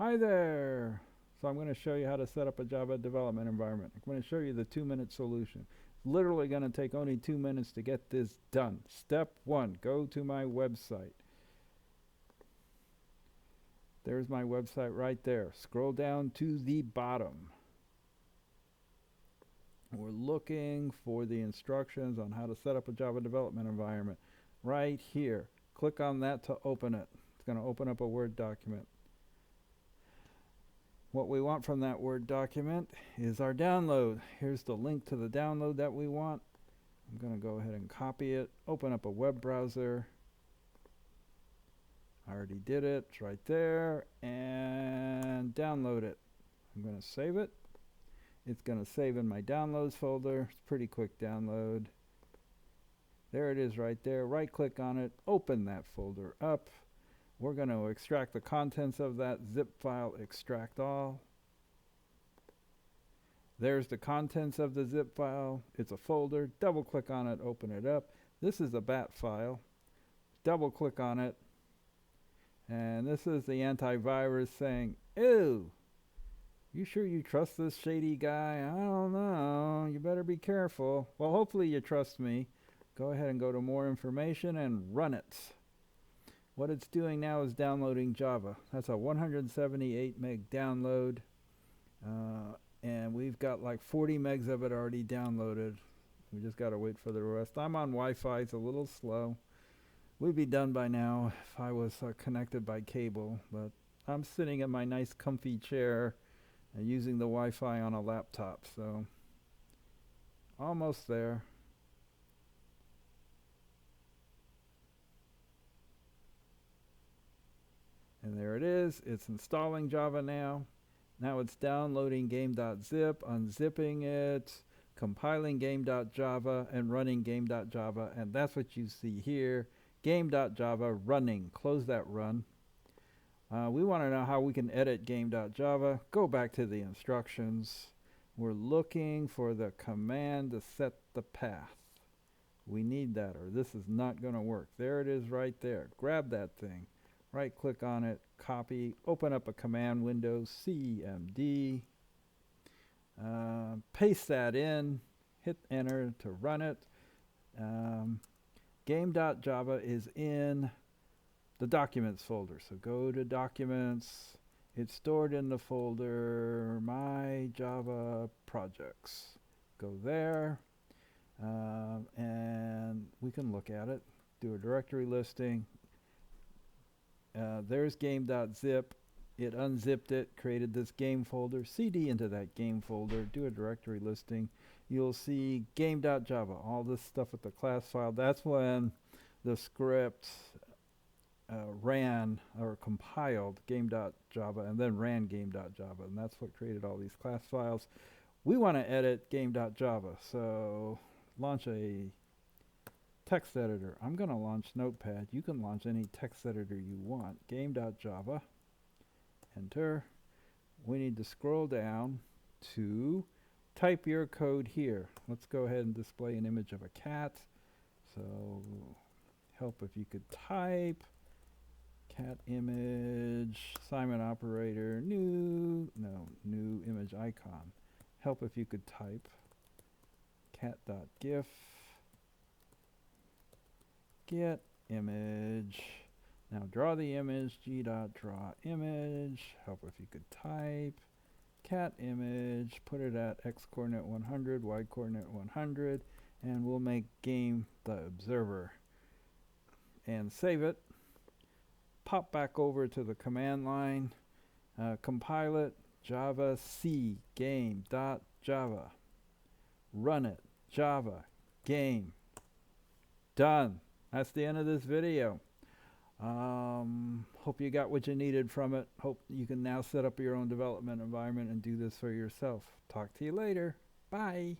Hi there! So I'm going to show you how to set up a Java development environment. I'm going to show you the 2-minute solution. It's literally going to take only 2 minutes to get this done. Step 1, go to my website. There's my website right there. Scroll down to the bottom. We're looking for the instructions on how to set up a Java development environment. Right here. Click on that to open it. It's going to open up a Word document. What we want from that Word document is our download. Here's the link to the download that we want. I'm going to go ahead and copy it, open up a web browser. I already did it, it's right there, and download it. I'm going to save it. It's going to save in my downloads folder. It's a pretty quick download. There it is right there. Right click on it, open that folder up. We're going to extract the contents of that zip file, extract all. There's the contents of the zip file. It's a folder. Double click on it, open it up. This is a bat file. Double click on it. And this is the antivirus saying, ew, you sure you trust this shady guy? I don't know. You better be careful. Well, hopefully you trust me. Go ahead and go to more information and run it. What it's doing now is downloading Java. That's a 178 meg download. And we've got like 40 megs of it already downloaded. We just got to wait for the rest. I'm on Wi-Fi. It's a little slow. We'd be done by now if I was connected by cable. But I'm sitting in my nice comfy chair and using the Wi-Fi on a laptop. So almost there. And there it is. It's installing Java now. Now it's downloading game.zip, unzipping it, compiling game.java, and running game.java. And that's what you see here. Game.java running. Close that run. We want to know how we can edit game.java. Go back to the instructions. We're looking for the command to set the path. We need that or this is not going to work. There it is right there. Grab that thing. Right click on it, copy, open up a command window, CMD, paste that in, hit enter to run it. Game.java is in the documents folder, so go to documents. It's stored in the folder my Java projects. Go there, and we can look at it, do a directory listing. There's game.zip. It unzipped it, created this game folder. CD into that game folder, do a directory listing. You'll see game.java, all this stuff with the class file. That's when the script ran or compiled game.java and then ran game.java. And that's what created all these class files. We want to edit game.java. So launch a text editor. I'm going to launch Notepad. You can launch any text editor you want. Game.java. Enter. We need to scroll down to type your code here. Let's go ahead and display an image of a cat. So help if you could type cat image, assignment operator, new image icon. Help if you could type cat.gif. Get image. Now draw the image, g.draw image. Help if you could type cat image, put it at x coordinate 100, y coordinate 100, and we'll make game the observer. And save it. Pop back over to the command line, compile it, java c game.java. Run it, java game. Done. That's the end of this video. Hope you got what you needed from it. Hope you can now set up your own development environment and do this for yourself. Talk to you later. Bye.